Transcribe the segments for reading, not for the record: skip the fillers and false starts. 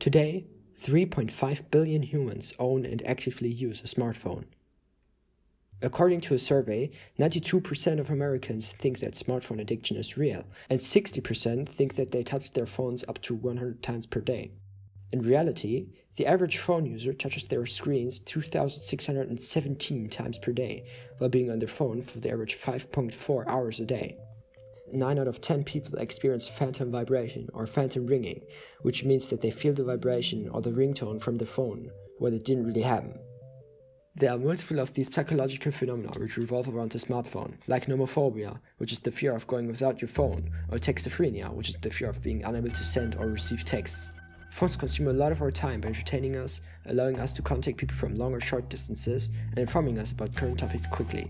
Today, 3.5 billion humans own and actively use a smartphone. According to a survey, 92% of Americans think that smartphone addiction is real, and 60% think that they touch their phones up to 100 times per day. In reality, the average phone user touches their screens 2,617 times per day, while being on their phone for the average 5.4 hours a day. 9 out of 10 people experience phantom vibration or phantom ringing, which means that they feel the vibration or the ringtone from the phone when it didn't really happen. There are multiple of these psychological phenomena which revolve around the smartphone, like nomophobia, which is the fear of going without your phone, or textophrenia, which is the fear of being unable to send or receive texts. Phones consume a lot of our time by entertaining us, allowing us to contact people from long or short distances, and informing us about current topics quickly.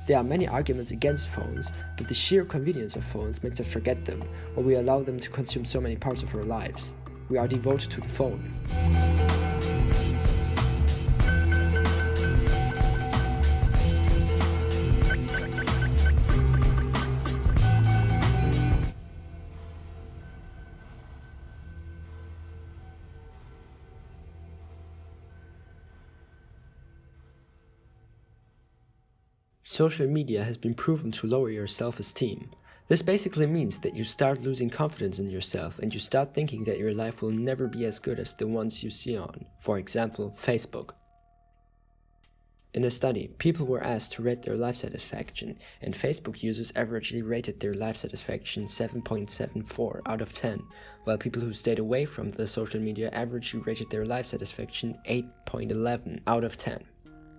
There are many arguments against phones, but the sheer convenience of phones makes us forget them, or we allow them to consume so many parts of our lives. We are devoted to the phone. Social media has been proven to lower your self-esteem. This basically means that you start losing confidence in yourself and you start thinking that your life will never be as good as the ones you see on, for example, Facebook. In a study, people were asked to rate their life satisfaction, and Facebook users averagely rated their life satisfaction 7.74 out of 10, while people who stayed away from the social media averagely rated their life satisfaction 8.11 out of 10.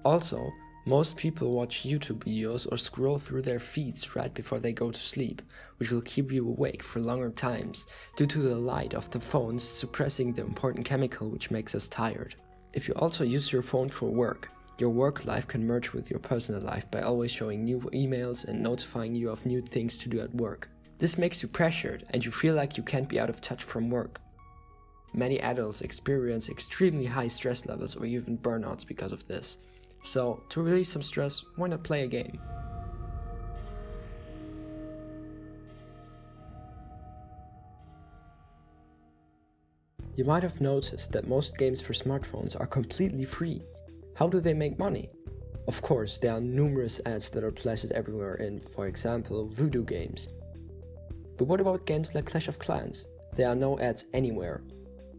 Also, most people watch YouTube videos or scroll through their feeds right before they go to sleep, which will keep you awake for longer times due to the light of the phones suppressing the important chemical which makes us tired. If you also use your phone for work, your work life can merge with your personal life by always showing new emails and notifying you of new things to do at work. This makes you pressured and you feel like you can't be out of touch from work. Many adults experience extremely high stress levels or even burnouts because of this. So, to relieve some stress, why not play a game? You might have noticed that most games for smartphones are completely free. How do they make money? Of course, there are numerous ads that are placed everywhere in, for example, voodoo games. But what about games like Clash of Clans? There are no ads anywhere.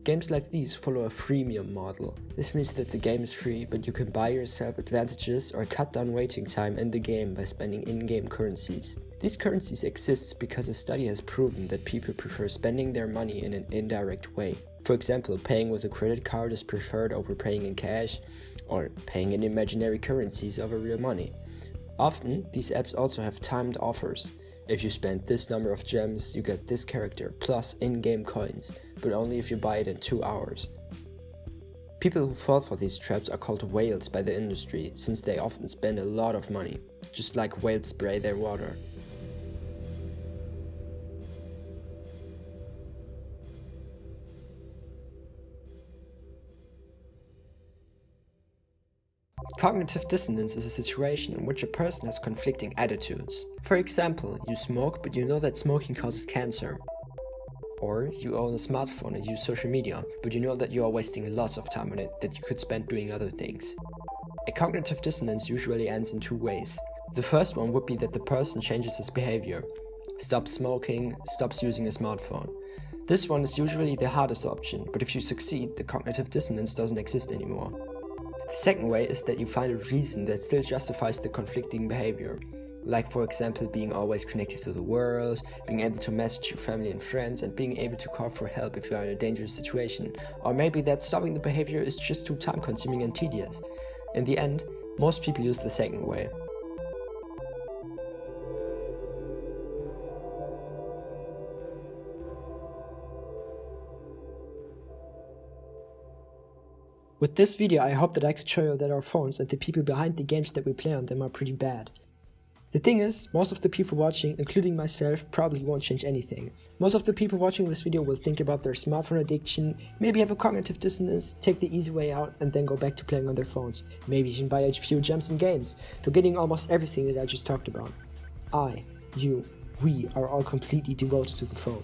Games like these follow a freemium model. This means that the game is free, but you can buy yourself advantages or cut down waiting time in the game by spending in-game currencies. These currencies exist because a study has proven that people prefer spending their money in an indirect way. For example, paying with a credit card is preferred over paying in cash, or paying in imaginary currencies over real money. Often, these apps also have timed offers. If you spend this number of gems, you get this character plus in-game coins, but only if you buy it in 2 hours. People who fall for these traps are called whales by the industry, since they often spend a lot of money, just like whales spray their water. Cognitive dissonance is a situation in which a person has conflicting attitudes. For example, you smoke but you know that smoking causes cancer. Or you own a smartphone and use social media, but you know that you are wasting lots of time on it that you could spend doing other things. A cognitive dissonance usually ends in 2 ways. The first one would be that the person changes his behavior, stops smoking, stops using a smartphone. This one is usually the hardest option, but if you succeed, the cognitive dissonance doesn't exist anymore. The second way is that you find a reason that still justifies the conflicting behavior, like for example being always connected to the world, being able to message your family and friends, and being able to call for help if you are in a dangerous situation, or maybe that stopping the behavior is just too time consuming and tedious. In the end, most people use the second way. With this video, I hope that I could show you that our phones and the people behind the games that we play on them are pretty bad. The thing is, most of the people watching, including myself, probably won't change anything. Most of the people watching this video will think about their smartphone addiction, maybe have a cognitive dissonance, take the easy way out, and then go back to playing on their phones. Maybe even buy a few gems and games, forgetting almost everything that I just talked about. I, you, we are all completely devoted to the phone.